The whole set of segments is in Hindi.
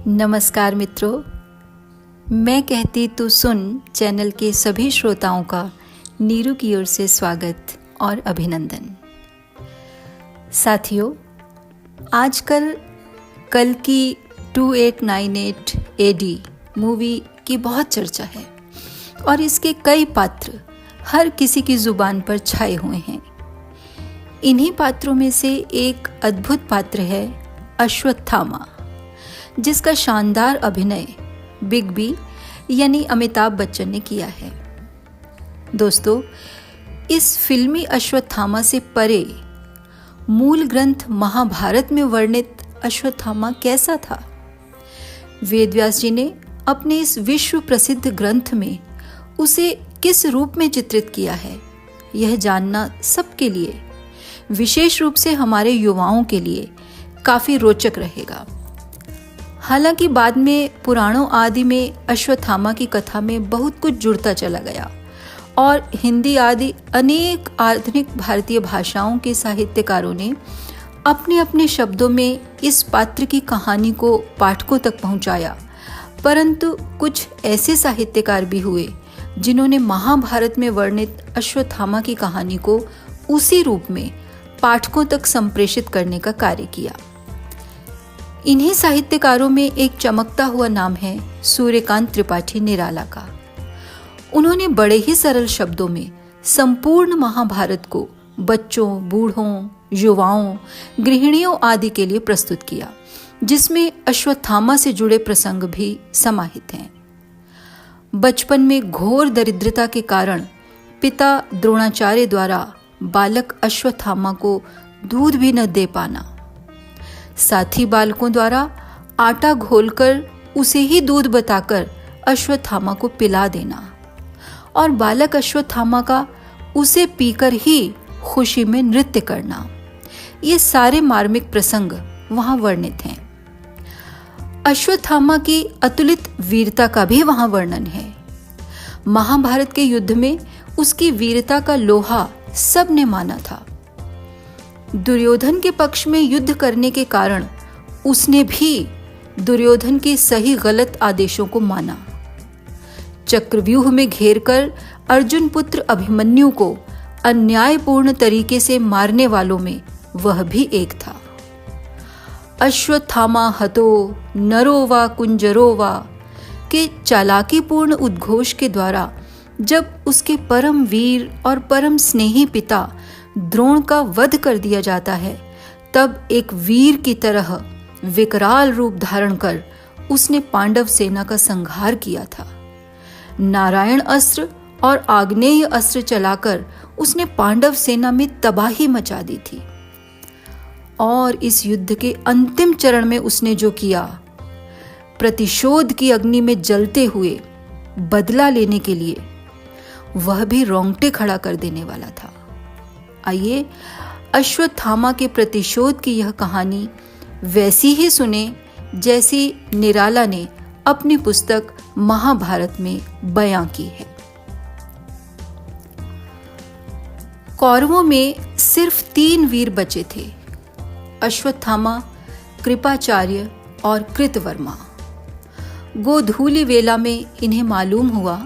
नमस्कार मित्रों, मैं कहती तू सुन चैनल के सभी श्रोताओं का नीरू की ओर से स्वागत और अभिनंदन। साथियों, आजकल कल की 2898 AD मूवी की बहुत चर्चा है और इसके कई पात्र हर किसी की जुबान पर छाए हुए हैं। इन्हीं पात्रों में से एक अद्भुत पात्र है अश्वत्थामा, जिसका शानदार अभिनय बिग बी यानी अमिताभ बच्चन ने किया है। दोस्तों, इस फिल्मी अश्वत्थामा से परे मूल ग्रंथ महाभारत में वर्णित अश्वत्थामा कैसा था? वेदव्यास जी ने अपने इस विश्व प्रसिद्ध ग्रंथ में उसे किस रूप में चित्रित किया है, यह जानना सबके लिए, विशेष रूप से हमारे युवाओं के लिए काफी रोचक रहेगा। हालांकि बाद में पुराणों आदि में अश्वत्थामा की कथा में बहुत कुछ जुड़ता चला गया और हिंदी आदि अनेक आधुनिक भारतीय भाषाओं के साहित्यकारों ने अपने अपने शब्दों में इस पात्र की कहानी को पाठकों तक पहुंचाया। परंतु कुछ ऐसे साहित्यकार भी हुए जिन्होंने महाभारत में वर्णित अश्वत्थामा की कहानी को उसी रूप में पाठकों तक संप्रेषित करने का कार्य किया। इन्हीं साहित्यकारों में एक चमकता हुआ नाम है सूर्यकांत त्रिपाठी निराला का। उन्होंने बड़े ही सरल शब्दों में संपूर्ण महाभारत को बच्चों, बूढ़ों, युवाओं, गृहिणियों आदि के लिए प्रस्तुत किया, जिसमें अश्वत्थामा से जुड़े प्रसंग भी समाहित हैं। बचपन में घोर दरिद्रता के कारण पिता द्रोणाचार्य द्वारा बालक अश्वत्थामा को दूध भी न दे पाना, साथी बालकों द्वारा आटा घोलकर उसे ही दूध बताकर अश्वत्थामा को पिला देना और बालक अश्वत्थामा का उसे पीकर ही खुशी में नृत्य करना, ये सारे मार्मिक प्रसंग वहां वर्णित हैं। अश्वत्थामा की अतुलित वीरता का भी वहां वर्णन है। महाभारत के युद्ध में उसकी वीरता का लोहा सबने माना था। दुर्योधन के पक्ष में युद्ध करने के कारण उसने भी दुर्योधन के सही गलत आदेशों को माना। चक्रव्यूह में घेरकर अर्जुन पुत्र अभिमन्यु को अन्यायपूर्ण तरीके से मारने वालों में वह भी एक था। अश्वत्थामा हतो नरो वा कुंजरो वा के चालाकीपूर्ण उद्घोष के द्वारा जब उसके परम वीर और परम स्नेही पिता द्रोण का वध कर दिया जाता है, तब एक वीर की तरह विकराल रूप धारण कर उसने पांडव सेना का संहार किया था। नारायण अस्त्र और आग्नेय अस्त्र चलाकर उसने पांडव सेना में तबाही मचा दी थी। और इस युद्ध के अंतिम चरण में उसने जो किया, प्रतिशोध की अग्नि में जलते हुए बदला लेने के लिए, वह भी रोंगटे खड़ा कर देने वाला था। आइए अश्वत्थामा के प्रतिशोध की यह कहानी वैसी ही सुने जैसी निराला ने अपनी पुस्तक महाभारत में बयां की है। कौरवों में सिर्फ 3 वीर बचे थे, अश्वत्थामा, कृपाचार्य और कृतवर्मा। गोधूली वेला में इन्हें मालूम हुआ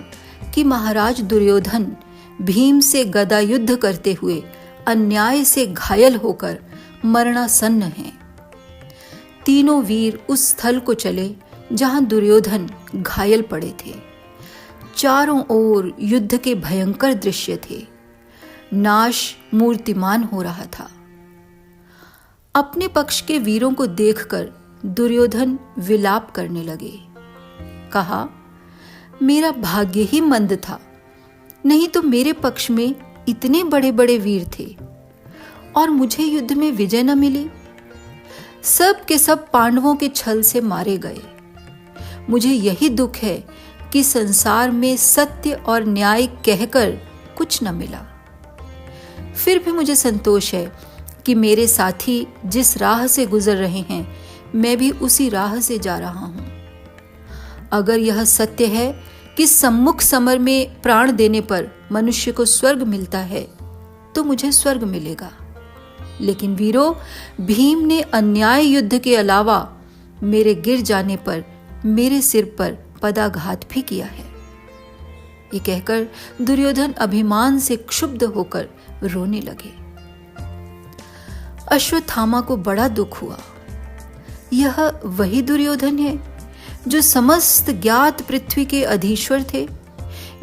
कि महाराज दुर्योधन भीम से गदा युद्ध करते हुए अन्याय से घायल होकर मरणासन्न हैं। तीनों वीर उस स्थल को चले जहां दुर्योधन घायल पड़े थे। चारों ओर युद्ध के भयंकर दृश्य थे। नाश मूर्तिमान हो रहा था। अपने पक्ष के वीरों को देखकर दुर्योधन विलाप करने लगे। कहा, मेरा भाग्य ही मंद था, नहीं तो मेरे पक्ष में इतने बड़े बड़े वीर थे और मुझे युद्ध में विजय न मिली। सब के सब पांडवों के छल से मारे गए। मुझे यही दुख है कि संसार में सत्य और न्याय कहकर कुछ न मिला। फिर भी मुझे संतोष है कि मेरे साथी जिस राह से गुजर रहे हैं, मैं भी उसी राह से जा रहा हूं। अगर यह सत्य है कि सम्मुख समर में प्राण देने पर मनुष्य को स्वर्ग मिलता है, तो मुझे स्वर्ग मिलेगा। लेकिन वीरों, भीम ने अन्याय युद्ध के अलावा मेरे गिर जाने पर मेरे सिर पर पदाघात भी किया है। ये कहकर दुर्योधन अभिमान से क्षुब्ध होकर रोने लगे। अश्वत्थामा को बड़ा दुख हुआ। यह वही दुर्योधन है जो समस्त ज्ञात पृथ्वी के अधीश्वर थे,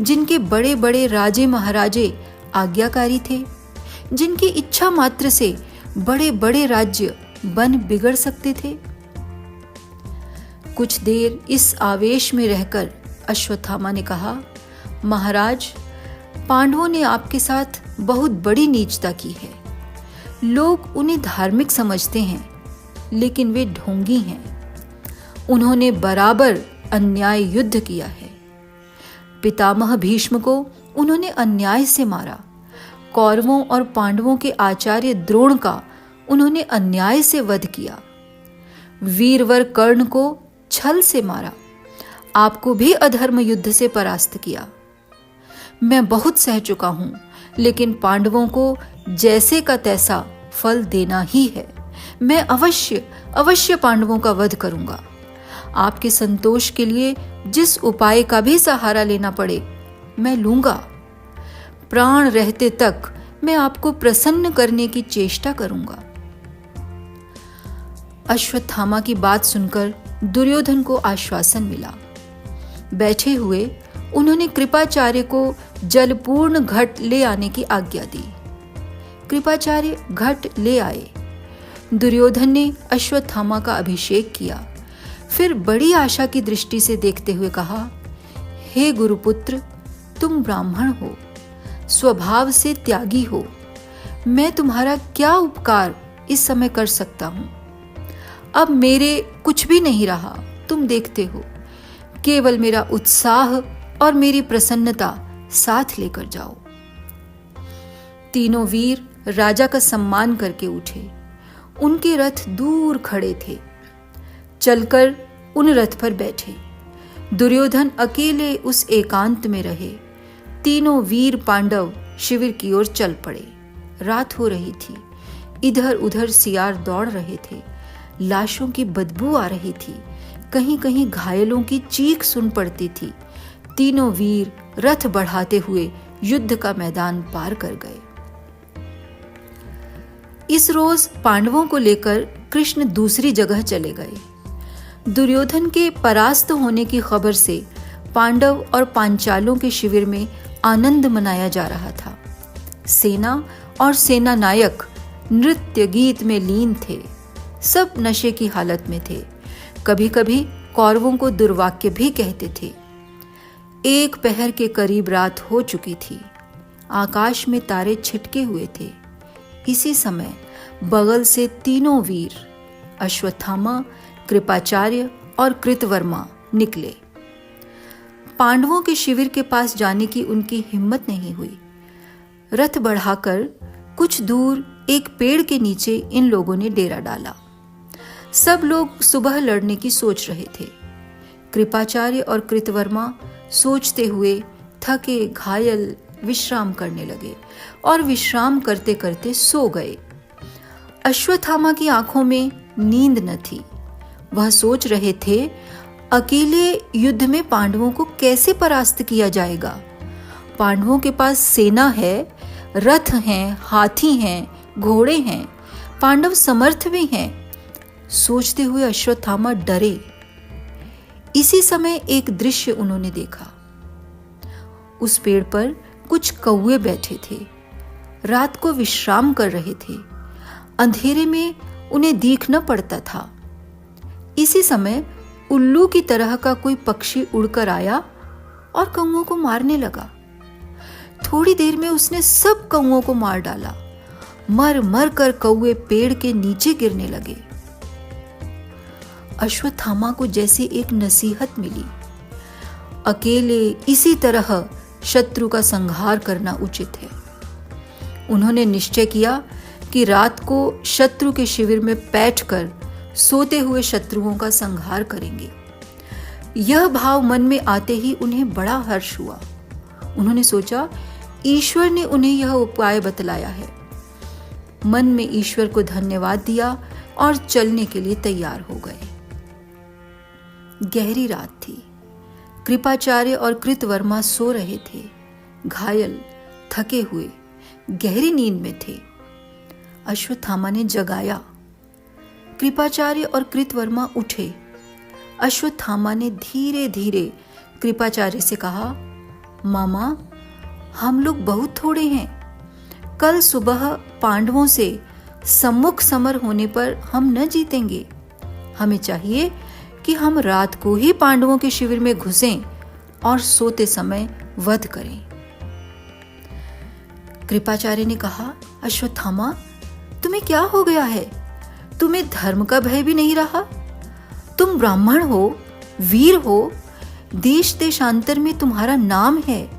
जिनके बड़े बड़े राजे महाराजे आज्ञाकारी थे, जिनकी इच्छा मात्र से बड़े बड़े राज्य बन बिगड़ सकते थे। कुछ देर इस आवेश में रहकर अश्वत्थामा ने कहा, महाराज, पांडवों ने आपके साथ बहुत बड़ी नीचता की है। लोग उन्हें धार्मिक समझते हैं, लेकिन वे ढोंगी हैं। उन्होंने बराबर अन्याय युद्ध किया है। पितामह भीष्म को उन्होंने अन्याय से मारा। कौरवों और पांडवों के आचार्य द्रोण का उन्होंने अन्याय से वध किया। वीरवर कर्ण को छल से मारा। आपको भी अधर्म युद्ध से परास्त किया। मैं बहुत सह चुका हूं, लेकिन पांडवों को जैसे का तैसा फल देना ही है। मैं अवश्य पांडवों का वध करूंगा। आपके संतोष के लिए जिस उपाय का भी सहारा लेना पड़े, मैं लूंगा। प्राण रहते तक मैं आपको प्रसन्न करने की चेष्टा करूंगा। अश्वत्थामा की बात सुनकर दुर्योधन को आश्वासन मिला। बैठे हुए उन्होंने कृपाचार्य को जलपूर्ण घट ले आने की आज्ञा दी। कृपाचार्य घट ले आए। दुर्योधन ने अश्वत्थामा का अभिषेक किया। फिर बड़ी आशा की दृष्टि से देखते हुए कहा, हे गुरुपुत्र, तुम ब्राह्मण हो, स्वभाव से त्यागी हो। मैं तुम्हारा क्या उपकार इस समय कर सकता हूं? अब मेरे कुछ भी नहीं रहा, तुम देखते हो। केवल मेरा उत्साह और मेरी प्रसन्नता साथ लेकर जाओ। तीनों वीर राजा का सम्मान करके उठे। उनके रथ दूर खड़े थे। चलकर उन रथ पर बैठे। दुर्योधन अकेले उस एकांत में रहे। तीनों वीर पांडव शिविर की ओर चल पड़े। रात हो रही थी। इधर उधर सियार दौड़ रहे थे। लाशों की बदबू आ रही थी। कहीं कहीं घायलों की चीख सुन पड़ती थी। तीनों वीर रथ बढ़ाते हुए युद्ध का मैदान पार कर गए। इस रोज पांडवों को लेकर कृष्ण दूसरी जगह चले गए। दुर्योधन के परास्त होने की खबर से पांडव और पांचालों के शिविर में आनंद मनाया जा रहा था। सेना और सेना नायक नृत्य गीत में लीन थे। सब नशे की हालत में थे। कभी कभी कौरवों को दुर्वाक्य भी कहते थे। एक पहर के करीब रात हो चुकी थी। आकाश में तारे छिटके हुए थे। इसी समय बगल से तीनों वीर अश्वत्थामा, कृपाचार्य और कृतवर्मा निकले। पांडवों के शिविर के पास जाने की उनकी हिम्मत नहीं हुई। रथ बढ़ाकर कुछ दूर एक पेड़ के नीचे इन लोगों ने डेरा डाला। सब लोग सुबह लड़ने की सोच रहे थे। कृपाचार्य और कृतवर्मा सोचते हुए थके घायल विश्राम करने लगे और विश्राम करते करते सो गए। अश्वत्थामा की आंखों में नींद न थी। वह सोच रहे थे, अकेले युद्ध में पांडवों को कैसे परास्त किया जाएगा। पांडवों के पास सेना है, रथ हैं, हाथी हैं, घोड़े हैं, पांडव समर्थ भी हैं। सोचते हुए अश्वत्थामा डरे। इसी समय एक दृश्य उन्होंने देखा। उस पेड़ पर कुछ कौवे बैठे थे। रात को विश्राम कर रहे थे। अंधेरे में उन्हें दिख न पड़ता था। इसी समय उल्लू की तरह का कोई पक्षी उड़कर आया और कौवों को मारने लगा। थोड़ी देर में उसने सब कौवों को मार डाला। मर मर कर कौवे पेड़ के नीचे गिरने लगे। अश्वत्थामा को जैसे एक नसीहत मिली। अकेले इसी तरह शत्रु का संहार करना उचित है। उन्होंने निश्चय किया कि रात को शत्रु के शिविर में बैठकर सोते हुए शत्रुओं का संहार करेंगे। यह भाव मन में आते ही उन्हें बड़ा हर्ष हुआ। उन्होंने सोचा, ईश्वर ने उन्हें यह उपाय बतलाया है। मन में ईश्वर को धन्यवाद दिया और चलने के लिए तैयार हो गए। गहरी रात थी। कृपाचार्य और कृतवर्मा सो रहे थे, घायल, थके हुए, गहरी नींद में थे। अश्वत्थामा ने जगाया। कृपाचार्य और कृतवर्मा उठे। अश्वत्थामा ने धीरे धीरे कृपाचार्य से कहा, मामा, हम लोग बहुत थोड़े हैं। कल सुबह पांडवों से सम्मुख समर होने पर हम न जीतेंगे। हमें चाहिए कि हम रात को ही पांडवों के शिविर में घुसें और सोते समय वध करें। कृपाचार्य ने कहा, अश्वत्थामा, तुम्हें क्या हो गया है? तुम्हें धर्म का भय भी नहीं रहा? तुम ब्राह्मण हो, वीर हो, देश देशांतर में तुम्हारा नाम है।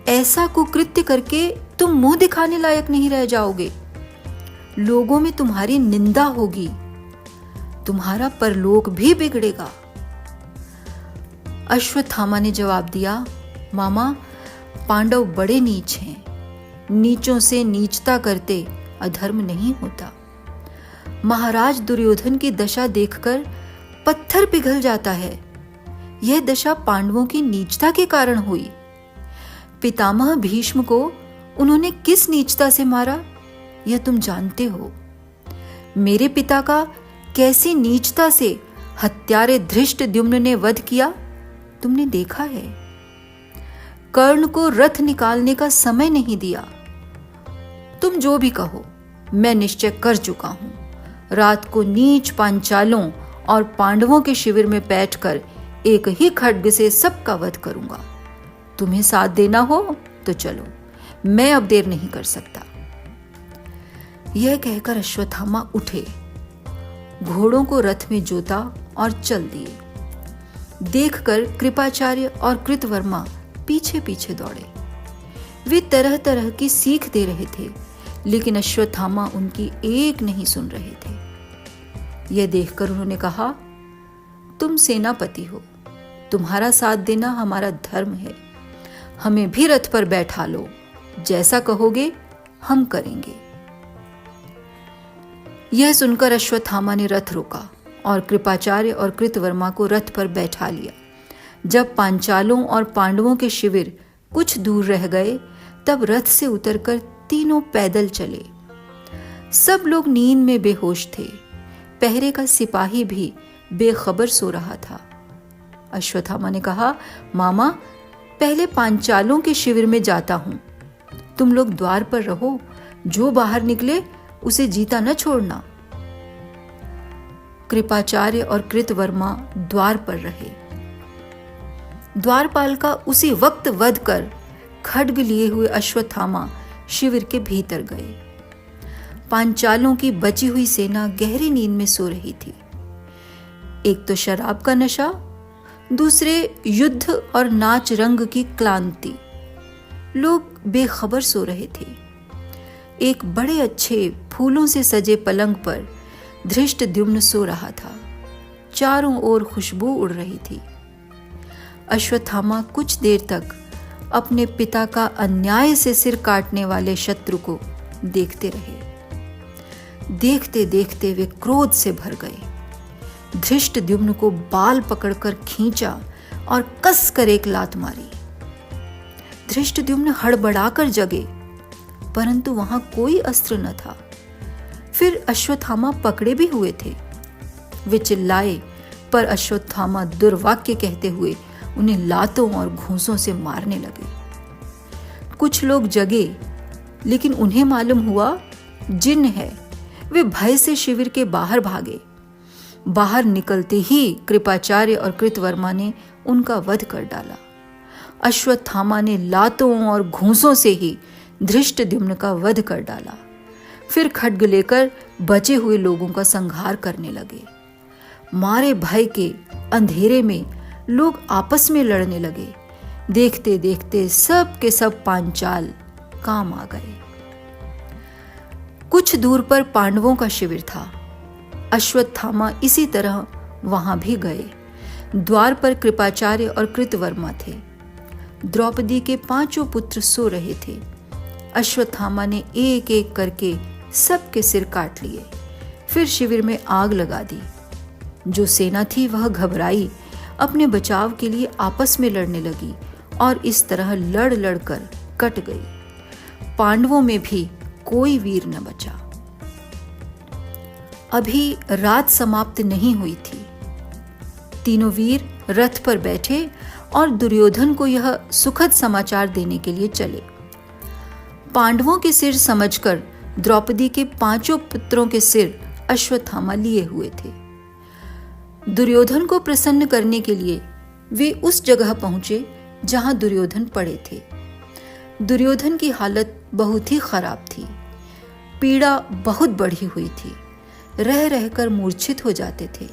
ऐसा कुकृत्य करके तुम मुंह दिखाने लायक नहीं रह जाओगे। लोगों में तुम्हारी निंदा होगी, तुम्हारा परलोक भी बिगड़ेगा। अश्वत्थामा ने जवाब दिया, मामा, पांडव बड़े नीच हैं। नीचों से नीचता करते अधर्म नहीं होता। महाराज दुर्योधन की दशा देखकर पत्थर पिघल जाता है। यह दशा पांडवों की नीचता के कारण हुई। पितामह भीष्म को उन्होंने किस नीचता से मारा, यह तुम जानते हो। मेरे पिता का कैसी नीचता से हत्यारे धृष्टद्युम्न ने वध किया, तुमने देखा है। कर्ण को रथ निकालने का समय नहीं दिया। तुम जो भी कहो, मैं निश्चय कर चुका हूं। रात को नीच पांचालों और पांडवों के शिविर में बैठकर एक ही खड्ग से सबका वध करूंगा। तुम्हें साथ देना हो तो चलो, मैं अब देर नहीं कर सकता। यह कहकर अश्वत्थामा उठे, घोड़ों को रथ में जोता और चल दिए। देखकर कृपाचार्य और कृतवर्मा पीछे पीछे दौड़े। वे तरह तरह की सीख दे रहे थे, लेकिन अश्वत्थामा उनकी एक नहीं सुन रहे थे। यह देखकर उन्होंने कहा, तुम सेनापति हो, तुम्हारा साथ देना हमारा धर्म है। हमें भी रथ पर बैठा लो, जैसा कहोगे हम करेंगे। यह सुनकर अश्वत्थामा ने रथ रोका और कृपाचार्य और कृतवर्मा को रथ पर बैठा लिया। जब पांचालों और पांडवों के शिविर कुछ दूर रह गए, तब रथ से उतरकर तीनों पैदल चले। सब लोग नींद में बेहोश थे। पहरे का सिपाही भी बेखबर सो रहा था। अश्वत्थामा ने कहा, मामा, पहले पांचालों के शिविर में जाता हूं। तुम लोग द्वार पर रहो, जो बाहर निकले उसे जीता न छोड़ना। कृपाचार्य और कृतवर्मा द्वार पर रहे। द्वारपाल का उसी वक्त वध कर खड्ग लिए हुए अश्वत्थामा शिविर के भीतर गए। पांचालों की बची हुई सेना गहरी नींद में सो रही थी। एक तो शराब का नशा, दूसरे युद्ध और नाच रंग की क्लांति। लोग बेखबर सो रहे थे। एक बड़े अच्छे फूलों से सजे पलंग पर धृष्टद्युम्न सो रहा था। चारों ओर खुशबू उड़ रही थी। अश्वत्थामा कुछ देर तक अपने पिता का अन्याय से सिर काटने वाले शत्रु को देखते रहे। देखते देखते वे क्रोध से भर गए। धृष्टद्युम्न को बाल पकड़कर खींचा और कस कर एक लात मारी। धृष्टद्युम्न हड़बड़ाकर जगे, परंतु वहां कोई अस्त्र न था। फिर अश्वत्थामा पकड़े भी हुए थे। वे चिल्लाए, पर अश्वत्थामा दुर्वाक्य कहते हुए उन्हें लातों और घूंसों से मारने लगे। कुछ लोग जगे, लेकिन उन्हें मालूम हुआ जिन्न है। वे भय से शिविर के बाहर भागे। बाहर निकलते ही कृपाचार्य और कृतवर्मा ने उनका वध कर डाला। अश्वत्थामा ने लातों और घूंसों से ही धृष्टद्युम्न का वध कर डाला। फिर खड्ग लेकर बचे हुए लोगों का संहार करने लगे। मारे भय के अंधेरे में लोग आपस में लड़ने लगे। देखते देखते सब के सब पांचाल काम आ गए। कुछ दूर पर पांडवों का शिविर था। अश्वत्थामा इसी तरह वहां भी गए। द्वार पर कृपाचार्य और कृतवर्मा थे। द्रौपदी के 5 पुत्र सो रहे थे। अश्वत्थामा ने एक एक करके सबके सिर काट लिए। फिर शिविर में आग लगा दी। जो सेना थी वह घबराई अपने बचाव के लिए आपस में लड़ने लगी और इस तरह लड़ लड़कर कट गई। पांडवों में भी कोई वीर न बचा। अभी रात समाप्त नहीं हुई थी। तीनों वीर रथ पर बैठे और दुर्योधन को यह सुखद समाचार देने के लिए चले। पांडवों के सिर समझकर द्रौपदी के 5 पुत्रों के सिर अश्वत्थामा लिए हुए थे। दुर्योधन को प्रसन्न करने के लिए वे उस जगह पहुंचे जहां दुर्योधन पड़े थे। दुर्योधन की हालत बहुत ही खराब थी। पीड़ा बहुत बढ़ी हुई थी। रह रहकर मूर्छित हो जाते थे।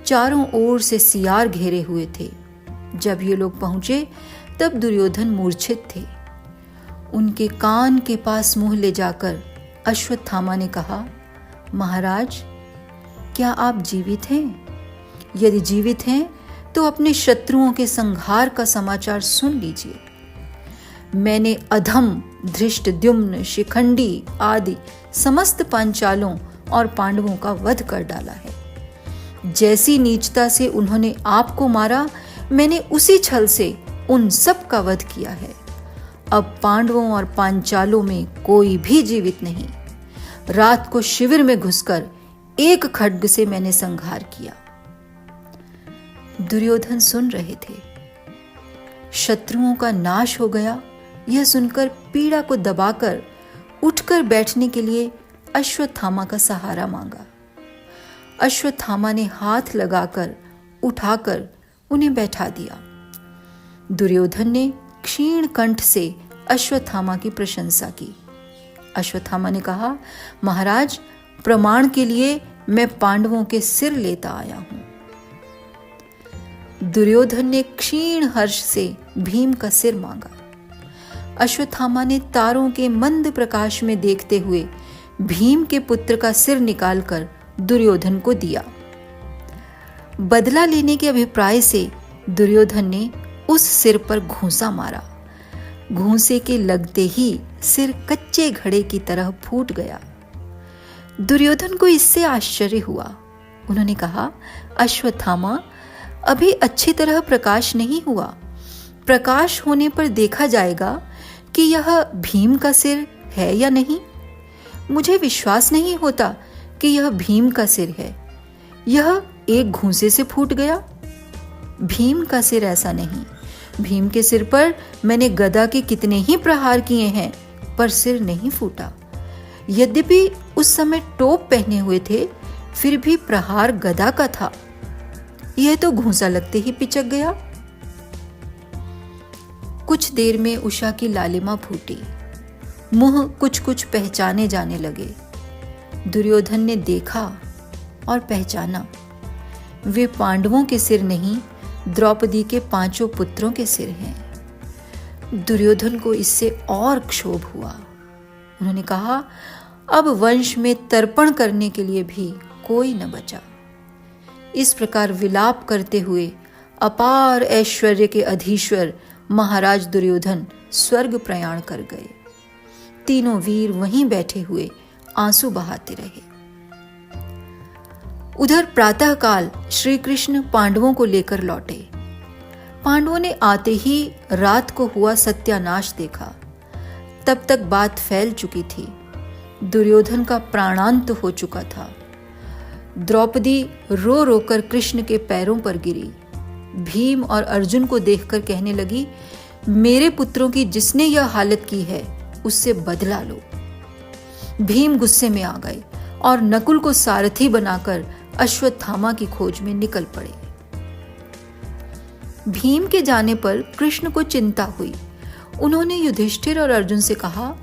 चारों ओर से सियार घेरे हुए थे। जब ये लोग पहुंचे तब दुर्योधन मूर्छित थे। उनके कान के पास मुंह ले जाकर अश्वत्थामा ने कहा, महाराज, क्या आप जीवित हैं? यदि जीवित हैं तो अपने शत्रुओं के संहार का समाचार सुन लीजिए। मैंने अधम, धृष्टद्युम्न, शिखंडी आदि समस्त पांचालों और पांडवों का वध कर डाला है। जैसी नीचता से उन्होंने आपको मारा, मैंने उसी छल से उन सब का वध किया है। अब पांडवों और पांचालों में कोई भी जीवित नहीं। रात को शिविर में घुसकर एक खड्ग से मैंने संहार किया। दुर्योधन सुन रहे थे। शत्रुओं का नाश हो गया, यह सुनकर पीड़ा को दबाकर उठकर बैठने के लिए अश्वत्थामा का सहारा मांगा। अश्वत्थामा ने हाथ लगाकर उठाकर उन्हें बैठा दिया। दुर्योधन ने क्षीण कंठ से अश्वत्थामा की प्रशंसा की। अश्वत्थामा ने कहा, महाराज, प्रमाण के लिए मैं पांडवों के सिर लेता आया हूं। दुर्योधन ने क्षीण हर्ष से भीम का सिर मांगा। अश्वत्थामा ने तारों के मंद प्रकाश में देखते हुए भीम के पुत्र का सिर निकालकर दुर्योधन को दिया। बदला लेने के अभिप्राय से दुर्योधन ने उस सिर पर घूंसा मारा। घूंसे के लगते ही सिर कच्चे घड़े की तरह फूट गया। दुर्योधन को इससे आश्चर्य हुआ। उन्होंने कहा, अश्वत्थामा, अभी अच्छी तरह प्रकाश नहीं हुआ। प्रकाश होने पर देखा जाएगा कि यह भीम का सिर है या नहीं। मुझे विश्वास नहीं होता कि यह भीम का सिर है। यह एक घूंसे से फूट गया। भीम का सिर ऐसा नहीं। भीम के सिर पर मैंने गदा के कितने ही प्रहार किए हैं, पर सिर नहीं फूटा। यद्यपि उस समय टोप पहने हुए थे, फिर भी प्रहार गदा का था। यह तो घूंसा लगते ही पिचक गया। कुछ देर में उषा की लालिमा फूटी। मुंह कुछ कुछ पहचाने जाने लगे। दुर्योधन ने देखा और पहचाना। वे पांडवों के सिर नहीं, द्रौपदी के 5 पुत्रों के सिर हैं। दुर्योधन को इससे और क्षोभ हुआ। उन्होंने कहा, अब वंश में तर्पण करने के लिए भी कोई न बचा। इस प्रकार विलाप करते हुए अपार ऐश्वर्य के अधीश्वर महाराज दुर्योधन स्वर्ग प्रयाण कर गए। तीनों वीर वहीं बैठे हुए आंसू बहाते रहे। उधर प्रातःकाल श्री कृष्ण पांडवों को लेकर लौटे। पांडवों ने आते ही रात को हुआ सत्यानाश देखा। तब तक बात फैल चुकी थी। दुर्योधन का प्राणांत हो चुका था। द्रौपदी रो रोकर कृष्ण के पैरों पर गिरी। भीम और अर्जुन को देखकर कहने लगी, मेरे पुत्रों की जिसने यह हालत की है, उससे बदला लो। भीम गुस्से में आ गए और नकुल को सारथी बनाकर अश्वत्थामा की खोज में निकल पड़े। भीम के जाने पर कृष्ण को चिंता हुई। उन्होंने युधिष्ठिर और अर्जुन से कहा,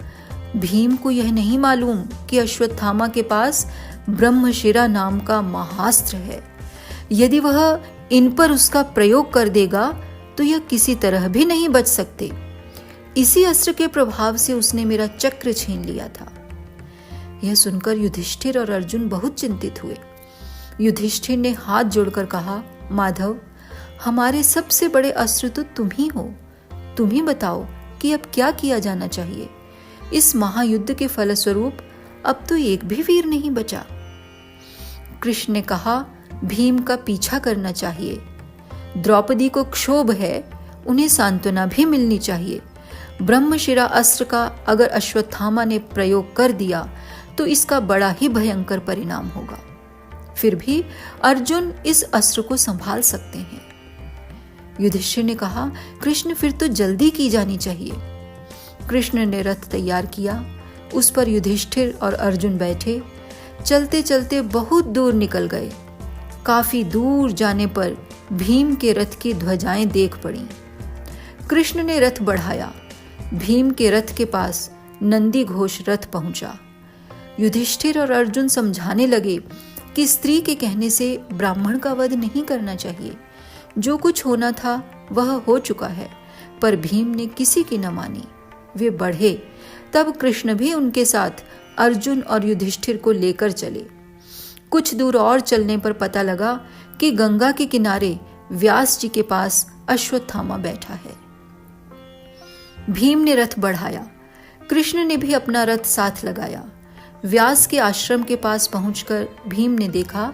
भीम को यह नहीं मालूम कि अश्वत्थामा के पास ब्रह्मशिरा नाम का महास्त्र है। यदि वह इन पर उसका प्रयोग कर देगा तो यह किसी तरह भी नहीं बच सकते। इसी अस्त्र के प्रभाव से उसने मेरा चक्र छीन लिया था। यह सुनकर युधिष्ठिर और अर्जुन बहुत चिंतित हुए। युधिष्ठिर ने हाथ जोड़कर कहा, माधव, हमारे सबसे बड़े अस्त्र तो तुम ही हो। तुम ही बताओ कि अब क्या किया जाना चाहिए। इस महायुद्ध के फलस्वरूप अब तो एक भी वीर नहीं बचा। कृष्ण ने कहा, भीम का पीछा करना चाहिए। द्रौपदी को क्षोभ है, उन्हें सांत्वना भी मिलनी चाहिए। ब्रह्मशिरा अस्त्र का अगर अश्वत्थामा ने प्रयोग कर दिया तो इसका बड़ा ही भयंकर परिणाम होगा। फिर भी अर्जुन इस अस्त्र को संभाल सकते हैं। युधिष्ठिर ने कहा, कृष्ण फिर तो जल्दी की जानी चाहिए। कृष्ण ने रथ तैयार किया, उस पर युधिष्ठिर और अर्जुन बैठे। चलते चलते बहुत दूर निकल गए। काफी दूर जाने पर भीम के रथ की ध्वजाएं देख पड़ी। कृष्ण ने रथ बढ़ाया। भीम के रथ के पास नंदी घोष रथ पहुंचा। युधिष्ठिर और अर्जुन समझाने लगे कि स्त्री के कहने से ब्राह्मण का वध नहीं करना चाहिए। जो कुछ होना था वह हो चुका है। पर भीम ने किसी की न मानी। वे बढ़े। तब कृष्ण भी उनके साथ अर्जुन और युधिष्ठिर को लेकर चले। कुछ दूर और चलने पर पता लगा कि गंगा के किनारे व्यास जी के पास अश्वत्थामा बैठा है। भीम ने रथ बढ़ाया। कृष्ण ने भी अपना रथ साथ लगाया। व्यास के आश्रम के पास पहुंचकर भीम ने देखा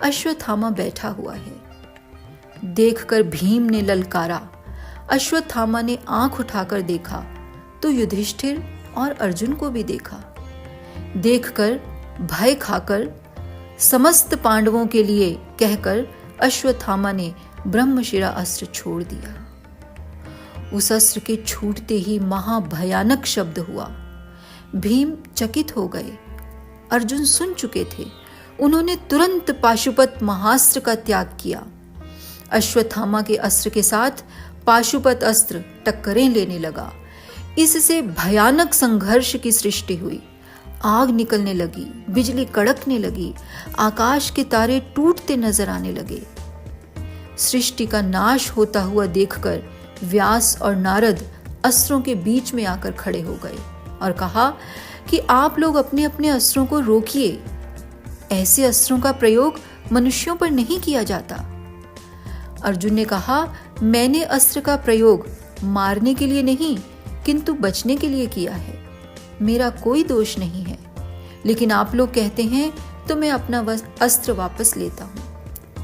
अश्वत्थामा बैठा हुआ है। देखकर भीम ने ललकारा। अश्वत्थामा ने आंख उठाकर देखा तो युधिष्ठिर और अर्जुन को भी देखा। देखकर भय खाकर समस्त पांडवों के लिए कहकर अश्वत्थामा ने ब्रह्मशिरा अस्त्र छोड़ दिया। उस अस्त्र के छूटते ही महाभयानक शब्द हुआ। भीम चकित हो गए। अर्जुन सुन चुके थे। उन्होंने तुरंत पाशुपत महास्त्र का त्याग किया। अश्वत्थामा के अस्त्र के साथ पाशुपत अस्त्र टक्करें लेने लगा। इससे भयानक संघर्ष की सृष्टि हुई। आग निकलने लगी, बिजली कड़कने लगी, आकाश के तारे टूटते नजर आने लगे। सृष्टि का नाश होता हुआ देखकर व्यास और नारद अस्त्रों के बीच में आकर खड़े हो गए और कहा कि आप लोग अपने अपने अस्त्रों को रोकिए। ऐसे अस्त्रों का प्रयोग मनुष्यों पर नहीं किया जाता। अर्जुन ने कहा, मैंने अस्त्र का प्रयोग मारने के लिए नहीं किंतु बचने के लिए किया है। मेरा कोई दोष नहीं है। लेकिन आप लोग कहते हैं तो मैं अपना अस्त्र वापस लेता हूं।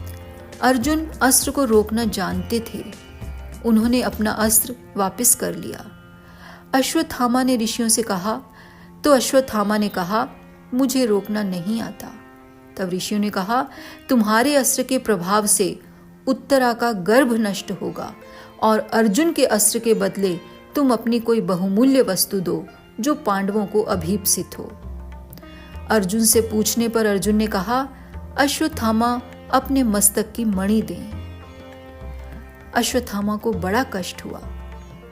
अर्जुन अस्त्र को रोकना जानते थे। उन्होंने अपना अस्त्र वापस कर लिया। अश्वत्थामा ने ऋषियों से कहा तो अश्वत्थामा ने कहा, मुझे रोकना नहीं आता। तब ऋषियों ने कहा, तुम्हारे अस्त्र के प्रभाव से उत्तरा का गर्भ नष्ट होगा और अर्जुन के अस्त्र के बदले तुम अपनी कोई बहुमूल्य वस्तु दो जो पांडवों को अभीप्सित हो। अर्जुन से पूछने पर अर्जुन ने कहा, अश्वत्थामा अपने मस्तक की मणि दें। अश्वत्थामा को बड़ा कष्ट हुआ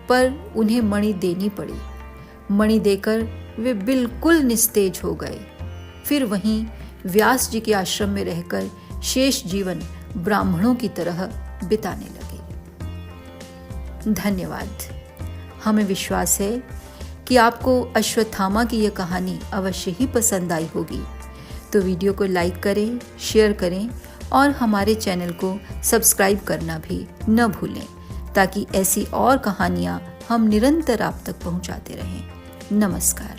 पर उन्हें मणि देनी पड़ी। मणि देकर वे बिल्कुल निस्तेज हो गए। फिर वहीं व्यास जी के आश्रम में रहकर शेष जीवन ब्राह्मणों की तरह बिताने लगे। धन्यवाद। हमें विश्वास है कि आपको अश्वत्थामा की यह कहानी अवश्य ही पसंद आई होगी। तो वीडियो को लाइक करें, शेयर करें और हमारे चैनल को सब्सक्राइब करना भी न भूलें ताकि ऐसी और कहानियाँ हम निरंतर आप तक पहुँचाते रहें। नमस्कार।